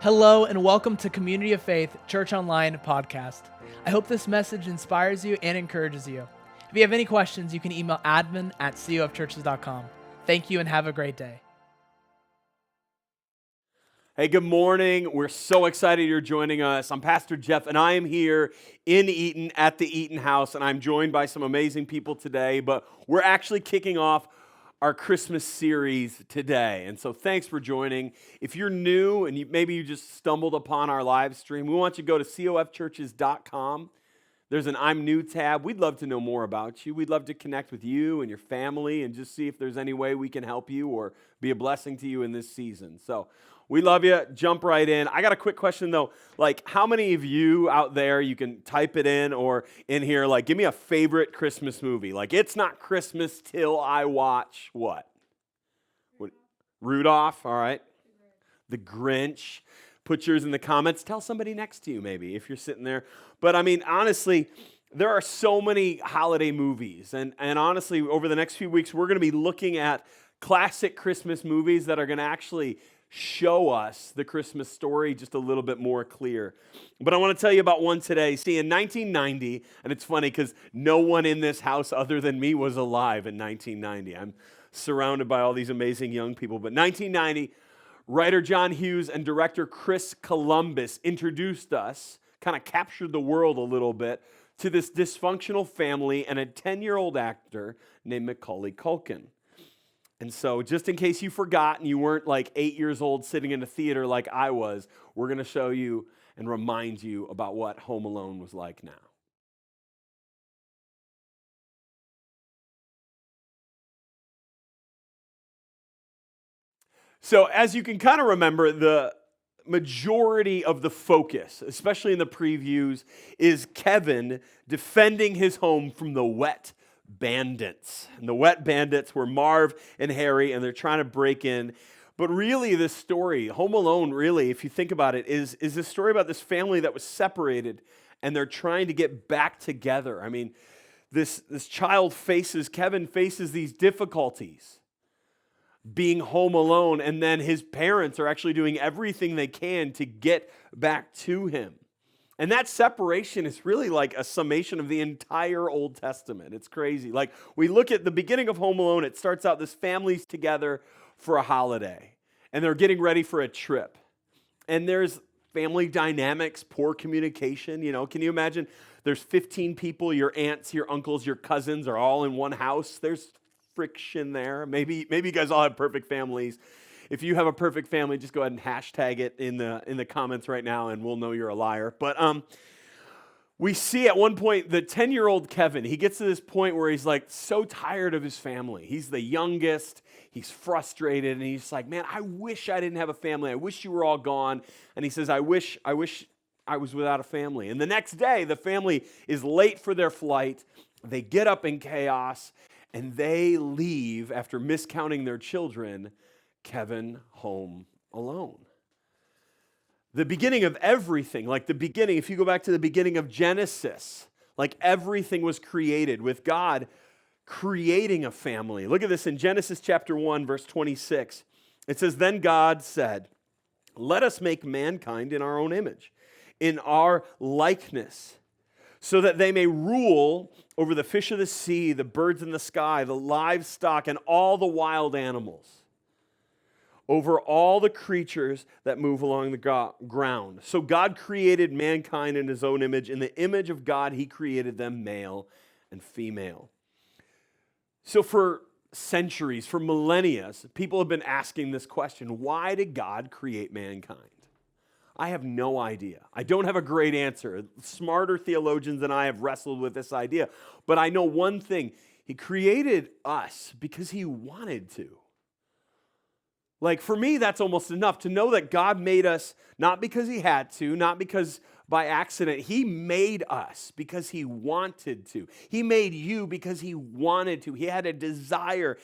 Hello and welcome to Community of Faith Church Online podcast. I hope this message inspires you and encourages you. If you have any questions, you can email admin@cofchurches.com. Thank you and have a great day. Hey, good morning. We're so excited you're joining us. I'm Pastor Jeff, and I am here in Eaton at the Eaton House, and I'm joined by some amazing people today, but we're actually kicking off our Christmas series today. And so thanks for joining. If you're new and maybe you just stumbled upon our live stream, we want you to go to cofchurches.com. There's an I'm New tab. We'd love to know more about you. We'd love to connect with you and your family and just see if there's any way we can help you or be a blessing to you in this season. So we love you. Jump right in. I got a quick question though. How many of you out there, you can type it in or in here, give me a favorite Christmas movie. It's not Christmas till I watch what? Rudolph, all right. The Grinch. Put yours in the comments. Tell somebody next to you maybe if you're sitting there. But honestly, there are so many holiday movies. And honestly, over the next few weeks, we're going to be looking at classic Christmas movies that are going to actually show us the Christmas story just a little bit more clear. But I want to tell you about one today. See, in 1990, and it's funny because no one in this house other than me was alive in 1990. I'm surrounded by all these amazing young people. But 1990, writer John Hughes and director Chris Columbus introduced us, kind of captured the world a little bit, to this dysfunctional family and a 10-year-old actor named Macaulay Culkin. And so just in case you forgot and you weren't 8 years old sitting in a theater like I was, we're going to show you and remind you about what Home Alone was like now. So as you can kind of remember, the majority of the focus, especially in the previews, is Kevin defending his home from the wet bandits. And the wet bandits were Marv and Harry, and they're trying to break in. But really, this story, Home Alone, really, if you think about it, is a story about this family that was separated, and they're trying to get back together. This Kevin faces these difficulties being home alone, and then his parents are actually doing everything they can to get back to him. And that separation is really like a summation of the entire Old Testament. It's crazy. We look at the beginning of Home Alone, it starts out this family's together for a holiday, and they're getting ready for a trip. And there's family dynamics, poor communication. Can you imagine? There's 15 people, your aunts, your uncles, your cousins are all in one house. There's friction there. Maybe you guys all have perfect families. If you have a perfect family, just go ahead and hashtag it in the comments right now, and we'll know you're a liar. But we see at one point the 10-year-old Kevin, he gets to this point where he's so tired of his family. He's the youngest. He's frustrated, and he's like, man, I wish I didn't have a family. I wish you were all gone. And he says, I wish I was without a family. And the next day, the family is late for their flight. They get up in chaos, and they leave after miscounting their children, Kevin home alone. The beginning of everything, if you go back to the beginning of Genesis, everything was created with God creating a family. Look at this in Genesis chapter 1, verse 26. It says, then God said, let us make mankind in our own image, in our likeness, so that they may rule over the fish of the sea, the birds in the sky, the livestock, and all the wild animals, over all the creatures that move along the ground. So God created mankind in his own image. In the image of God, he created them male and female. So for centuries, for millennia, people have been asking this question: why did God create mankind? I have no idea. I don't have a great answer. Smarter theologians than I have wrestled with this idea. But I know one thing. He created us because he wanted to. For me, that's almost enough to know that God made us not because he had to, not because by accident. He made us because he wanted to. He made you because he wanted to. He had a desire.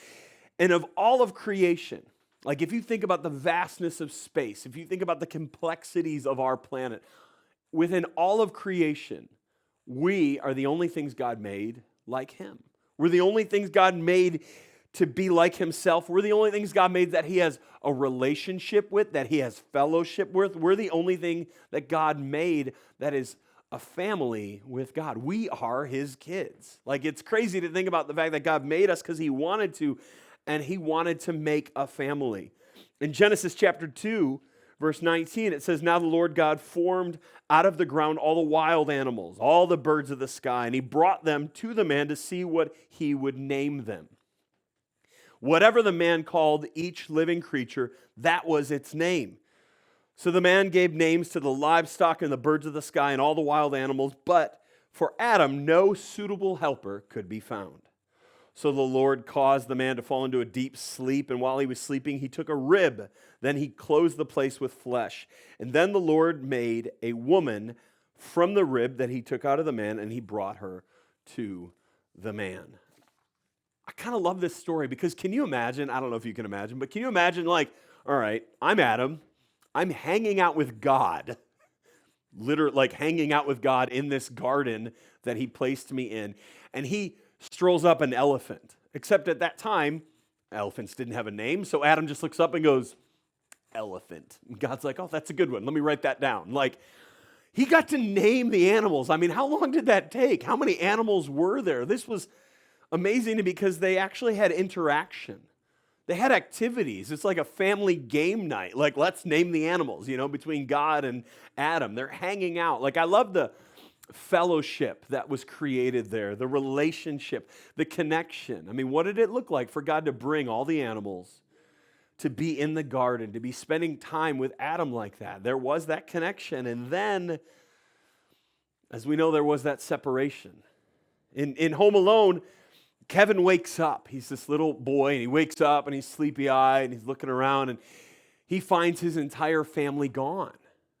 And of all of creation, if you think about the vastness of space, if you think about the complexities of our planet, within all of creation, we are the only things God made like him. We're the only things God made to be like himself. We're the only things God made that he has a relationship with, that he has fellowship with. We're the only thing that God made that is a family with God. We are his kids. Like, it's crazy to think about the fact that God made us because he wanted to, and he wanted to make a family. In Genesis chapter 2, verse 19, it says, "Now the Lord God formed out of the ground all the wild animals, all the birds of the sky, and he brought them to the man to see what he would name them. Whatever the man called each living creature, that was its name. So the man gave names to the livestock and the birds of the sky and all the wild animals, but for Adam no suitable helper could be found. So the Lord caused the man to fall into a deep sleep, and while he was sleeping, he took a rib. Then he closed the place with flesh. And then the Lord made a woman from the rib that he took out of the man, and he brought her to the man." I kind of love this story because can you imagine, I don't know if you can imagine, but can you imagine, like, all right, I'm Adam, I'm hanging out with God, literally like hanging out with God in this garden that he placed me in, and he strolls up an elephant. Except at that time, elephants didn't have a name, so Adam just looks up and goes, "Elephant." And God's like, "Oh, that's a good one. Let me write that down." Like, he got to name the animals. I mean, how long did that take? How many animals were there? This was amazing to me because they actually had interaction. They had activities. It's like a family game night. Like, let's name the animals, between God and Adam. They're hanging out. Like, I love the fellowship that was created there, the relationship, the connection. I mean, what did it look like for God to bring all the animals to be in the garden, to be spending time with Adam like that? There was that connection. And then, as we know, there was that separation. In Home Alone, Kevin wakes up. He's this little boy, and he wakes up, and he's sleepy-eyed, and he's looking around, and he finds his entire family gone.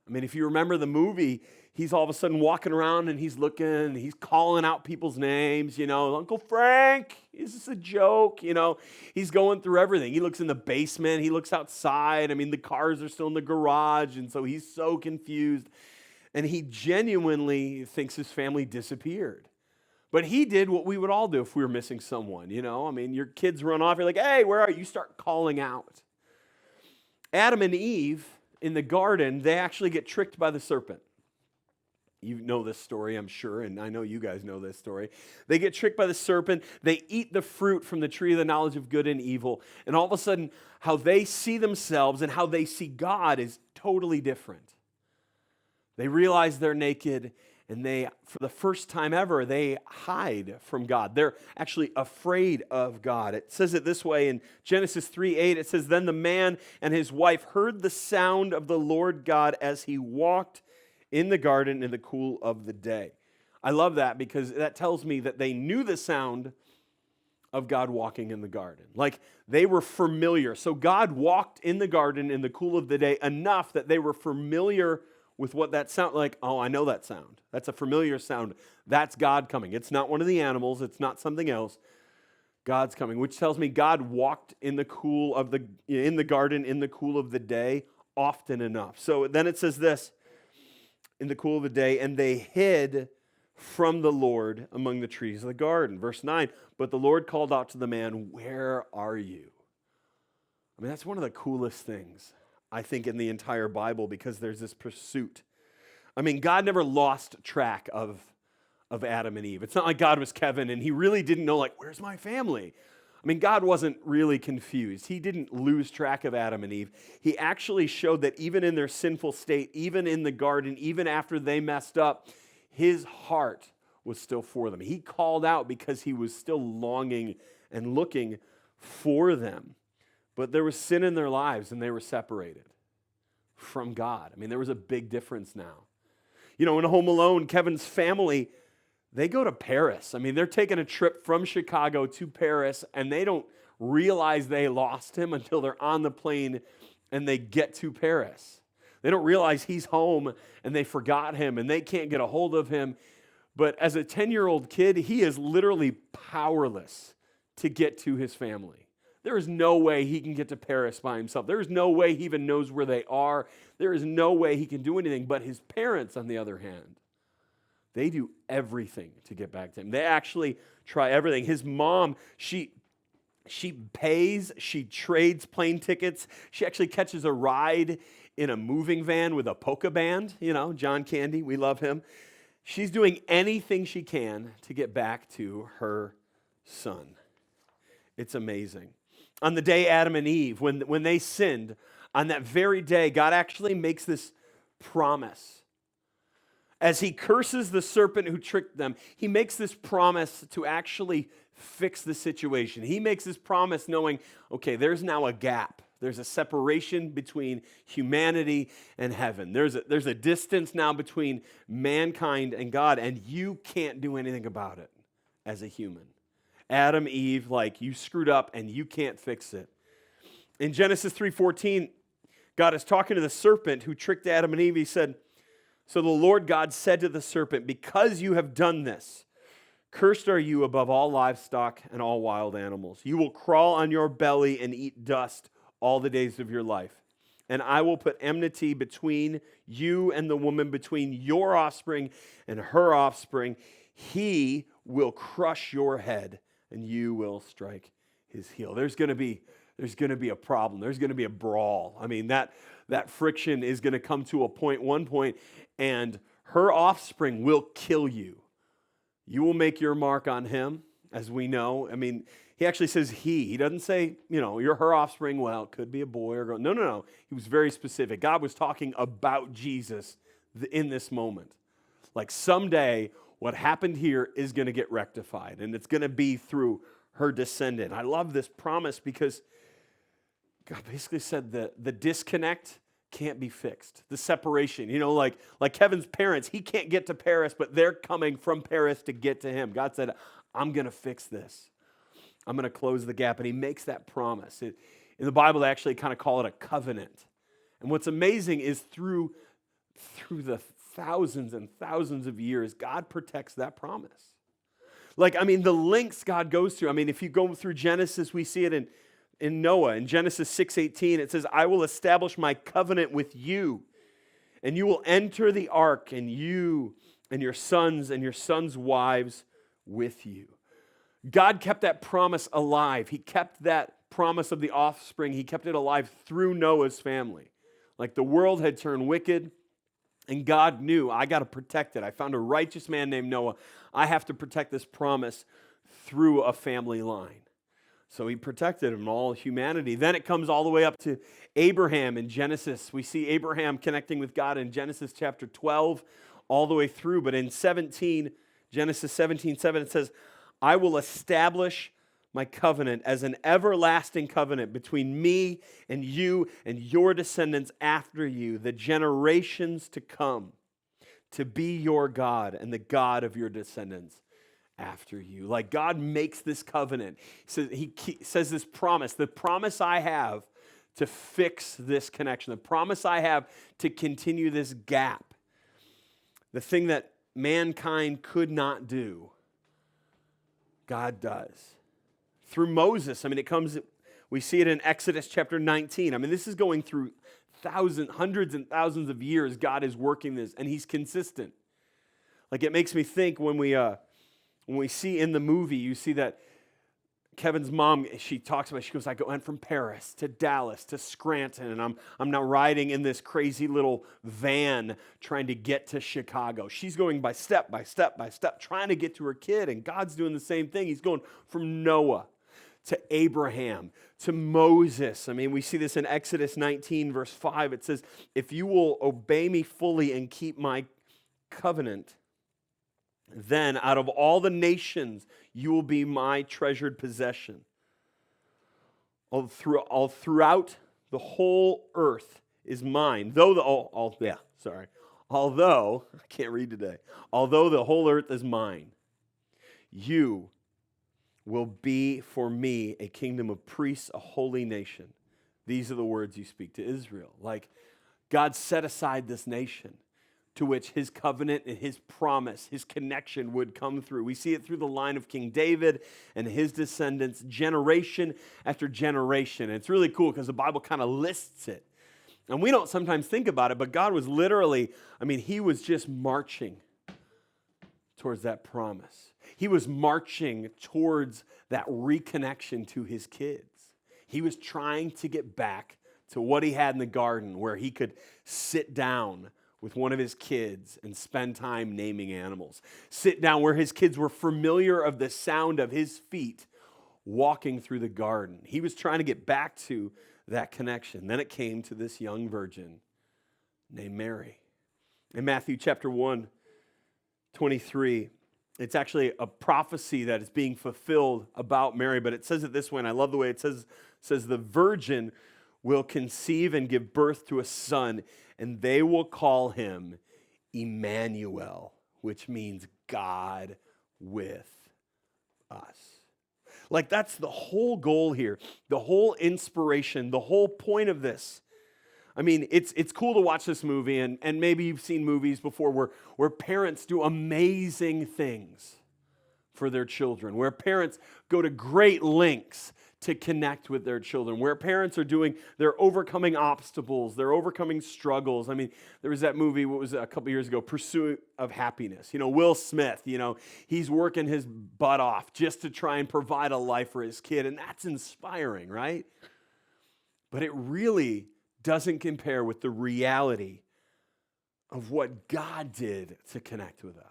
I mean, if you remember the movie, he's all of a sudden walking around, and he's looking, and he's calling out people's names, Uncle Frank, is this a joke? He's going through everything. He looks in the basement. He looks outside. I mean, the cars are still in the garage, and so he's so confused, and he genuinely thinks his family disappeared. But he did what we would all do if we were missing someone, I mean, your kids run off, you're like, "Hey, where are you?" You start calling out. Adam and Eve in the garden, they actually get tricked by the serpent. You know this story, I'm sure, and I know you guys know this story. They get tricked by the serpent. They eat the fruit from the tree of the knowledge of good and evil. And all of a sudden, how they see themselves and how they see God is totally different. They realize they're naked, and they, for the first time ever, they hide from God. They're actually afraid of God. It says it this way in Genesis 3:8. It says, "Then the man and his wife heard the sound of the Lord God as he walked in the garden in the cool of the day." I love that because that tells me that they knew the sound of God walking in the garden. Like, they were familiar. So God walked in the garden in the cool of the day enough that they were familiar with what that sound like. "Oh, I know that sound. That's a familiar sound. That's God coming. It's not one of the animals. It's not something else. God's coming," which tells me God walked in the garden in the cool of the day often enough. So then it says this, in the cool of the day, "And they hid from the Lord among the trees of the garden." Verse 9, "But the Lord called out to the man, 'Where are you?'" I mean, that's one of the coolest things, I think, in the entire Bible, because there's this pursuit. I mean, God never lost track of Adam and Eve. It's not like God was Kevin and he really didn't know, like, where's my family? I mean, God wasn't really confused. He didn't lose track of Adam and Eve. He actually showed that even in their sinful state, even in the garden, even after they messed up, his heart was still for them. He called out because he was still longing and looking for them. But there was sin in their lives, and they were separated from God. I mean, there was a big difference now. In Home Alone, Kevin's family, they go to Paris. I mean, they're taking a trip from Chicago to Paris, and they don't realize they lost him until they're on the plane and they get to Paris. They don't realize he's home, and they forgot him, and they can't get a hold of him. But as a 10-year-old kid, he is literally powerless to get to his family. There is no way he can get to Paris by himself. There is no way he even knows where they are. There is no way he can do anything. But his parents, on the other hand, they do everything to get back to him. They actually try everything. His mom, she She pays, she trades plane tickets. She actually catches a ride in a moving van with a polka band. You know, John Candy, we love him. She's doing anything she can to get back to her son. It's amazing. On the day Adam and Eve, when they sinned, on that very day, God actually makes this promise. As he curses the serpent who tricked them, he makes this promise to actually fix the situation. He makes this promise knowing, okay, there's now a gap. There's a separation between humanity and heaven. There's a distance now between mankind and God, and you can't do anything about it as a human. Adam, Eve, like, you screwed up and you can't fix it. In Genesis 3:14, God is talking to the serpent who tricked Adam and Eve. He said, "So the Lord God said to the serpent, because you have done this, cursed are you above all livestock and all wild animals. You will crawl on your belly and eat dust all the days of your life. And I will put enmity between you and the woman, between your offspring and her offspring. He will crush your head, and you will strike his heel." There's going to be a problem. There's going to be a brawl. I mean, that friction is going to come to one point, and her offspring will kill you. You will make your mark on him, as we know. I mean, he actually says he. He doesn't say, you're her offspring. Well, it could be a boy or girl. No. He was very specific. God was talking about Jesus in this moment. Like, someday, what happened here is going to get rectified, and it's going to be through her descendant. I love this promise because God basically said the disconnect can't be fixed. The separation, like Kevin's parents, he can't get to Paris, but they're coming from Paris to get to him. God said, I'm going to fix this. I'm going to close the gap. And he makes that promise. In the Bible, they actually kind of call it a covenant. And what's amazing is through the thousands and thousands of years, God protects that promise. The lengths God goes through. If you go through Genesis, we see it in Noah. In Genesis 6:18, it says, "I will establish my covenant with you, and you will enter the ark, and you and your sons' wives with you." God kept that promise alive. He kept that promise of the offspring. He kept it alive through Noah's family. Like, the world had turned wicked, and God knew, I got to protect it. I found a righteous man named Noah. I have to protect this promise through a family line. So he protected him, all humanity. Then it comes all the way up to Abraham in Genesis. We see Abraham connecting with God in Genesis chapter 12 all the way through. But in Genesis 17:7, it says, "I will establish my covenant as an everlasting covenant between me and you and your descendants after you, the generations to come, to be your God and the God of your descendants after you." Like, God makes this covenant. He says this promise, the promise I have to fix this connection, the promise I have to continue this gap, the thing that mankind could not do, God does. Through Moses, we see it in Exodus chapter 19. This is going through hundreds and thousands of years. God is working this, and he's consistent. Like, it makes me think when we see in the movie, you see that Kevin's mom, she goes, "I went from Paris to Dallas to Scranton, and I'm now riding in this crazy little van trying to get to Chicago." She's going by step, trying to get to her kid, and God's doing the same thing. He's going from Noah to Abraham to Moses. We see this in Exodus 19, verse 5. It says, "If you will obey me fully and keep my covenant, then out of all the nations, you will be my treasured possession. All throughout the whole earth is mine." Although, I can't read today. "Although the whole earth is mine, you will be for me a kingdom of priests, a holy nation." These are the words you speak to Israel. Like, God set aside this nation to which his covenant and his promise, his connection would come through. We see it through the line of King David and his descendants, generation after generation. And it's really cool because the Bible kind of lists it. And we don't sometimes think about it, but God was literally, he was just marching towards that promise. He was marching towards that reconnection to his kids. He was trying to get back to what he had in the garden, where he could sit down with one of his kids and spend time naming animals. Sit down where his kids were familiar of the sound of his feet walking through the garden. He was trying to get back to that connection. Then it came to this young virgin named Mary. In Matthew chapter 1:23, it's actually a prophecy that is being fulfilled about Mary, but it says it this way, and I love the way it says the virgin will conceive and give birth to a son, and they will call him Emmanuel, which means God with us. Like, that's the whole goal here, the whole inspiration, the whole point of this. I mean, it's cool to watch this movie, and maybe you've seen movies before where parents do amazing things for their children, where parents go to great lengths to connect with their children, where parents they're overcoming obstacles, they're overcoming struggles. I mean, there was that movie, what was it, a couple years ago, Pursuit of Happiness. Will Smith, he's working his butt off just to try and provide a life for his kid, and that's inspiring, right? But it really doesn't compare with the reality of what God did to connect with us.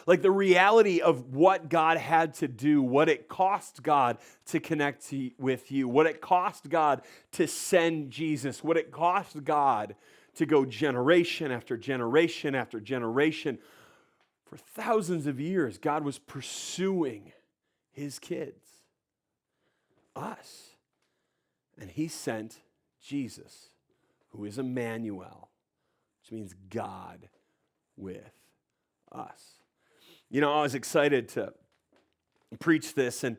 Like the reality of what God had to do, what it cost God to connect with you, what it cost God to send Jesus, what it cost God to go generation after generation after generation. For thousands of years, God was pursuing his kids, us. And he sent Jesus, who is Emmanuel, which means God with us. I was excited to preach this and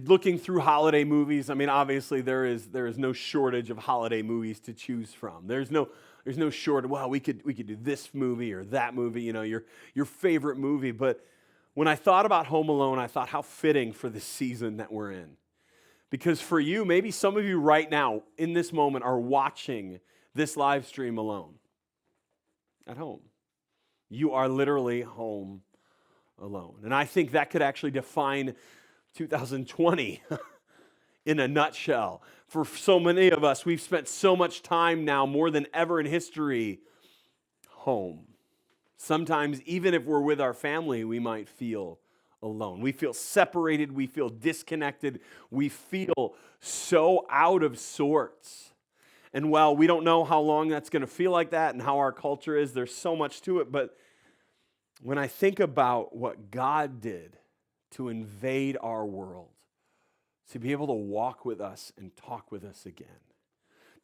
looking through holiday movies. I mean, obviously there is no shortage of holiday movies to choose from. There's no shortage. Well, we could do this movie or that movie. Your favorite movie. But when I thought about Home Alone, I thought how fitting for the season that we're in. Because for you, maybe some of you right now in this moment are watching this live stream alone at home. You are literally home alone. And I think that could actually define 2020 in a nutshell. For so many of us, we've spent so much time now, more than ever in history, home. Sometimes, even if we're with our family, we might feel alone. We feel separated. We feel disconnected. We feel so out of sorts. And while we don't know how long that's going to feel like that and how our culture is, there's so much to it. But when I think about what God did to invade our world, to be able to walk with us and talk with us again,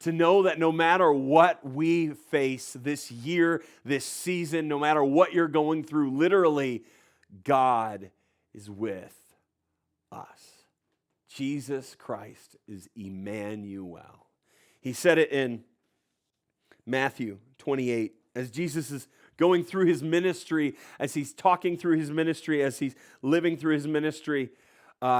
to know that no matter what we face this year, this season, no matter what you're going through, literally, God is with us. Jesus Christ is Emmanuel. He said it in Matthew 28, as Jesus is going through his ministry, as he's talking through his ministry, as he's living through his ministry,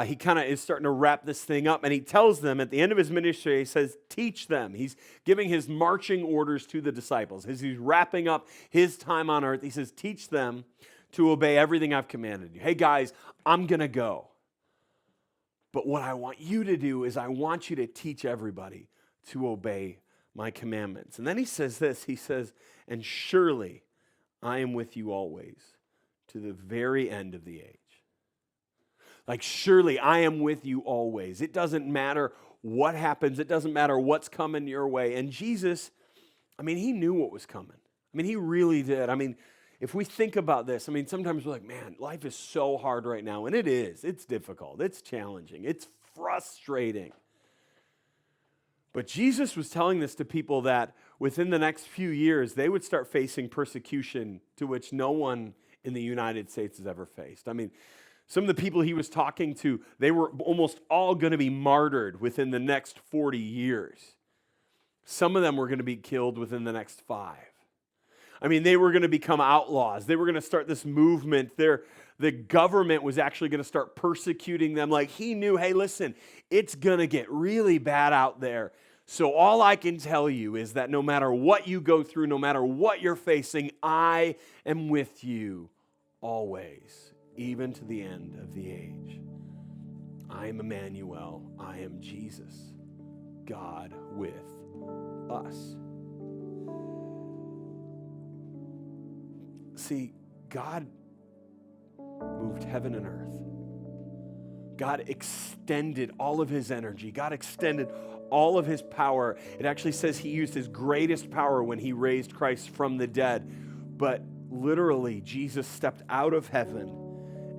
he kind of is starting to wrap this thing up, and he tells them at the end of his ministry, he says, teach them. He's giving his marching orders to the disciples. As he's wrapping up his time on earth, he says, teach them to obey everything I've commanded you. Hey guys, I'm going to go. But what I want you to do is I want you to teach everybody to obey my commandments. And then he says this, he says, and surely I am with you always to the very end of the age. Like, surely I am with you always. It doesn't matter what happens. It doesn't matter what's coming your way. And Jesus, he knew what was coming. He really did. If we think about this, sometimes we're like, man, life is so hard right now. And it is. It's difficult. It's challenging. It's frustrating. But Jesus was telling this to people that within the next few years, they would start facing persecution to which no one in the United States has ever faced. Some of the people he was talking to, they were almost all going to be martyred within the next 40 years. Some of them were going to be killed within the next 5. They were going to become outlaws. They were going to start this movement. The government was actually going to start persecuting them. Like, he knew, hey, listen, it's going to get really bad out there. So all I can tell you is that no matter what you go through, no matter what you're facing, I am with you always, even to the end of the age. I am Emmanuel. I am Jesus, God with us. See, God moved heaven and earth. God extended all of his energy. God extended all of his power. It actually says he used his greatest power when he raised Christ from the dead. But literally, Jesus stepped out of heaven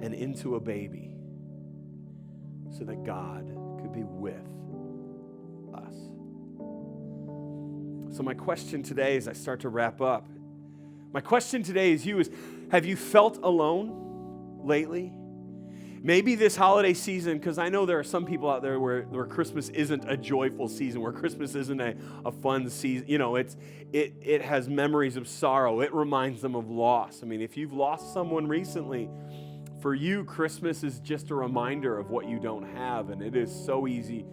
and into a baby so that God could be with us. So my question today, as I start to wrap up, my question today is have you felt alone lately? Maybe this holiday season, because I know there are some people out there where Christmas isn't a joyful season, where Christmas isn't a fun season. You know, it has memories of sorrow. It reminds them of loss. I mean, if you've lost someone recently, for you, Christmas is just a reminder of what you don't have, and it is so easy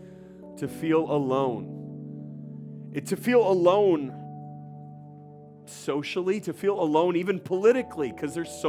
to feel alone. To feel alone socially, to feel alone even politically, because there's so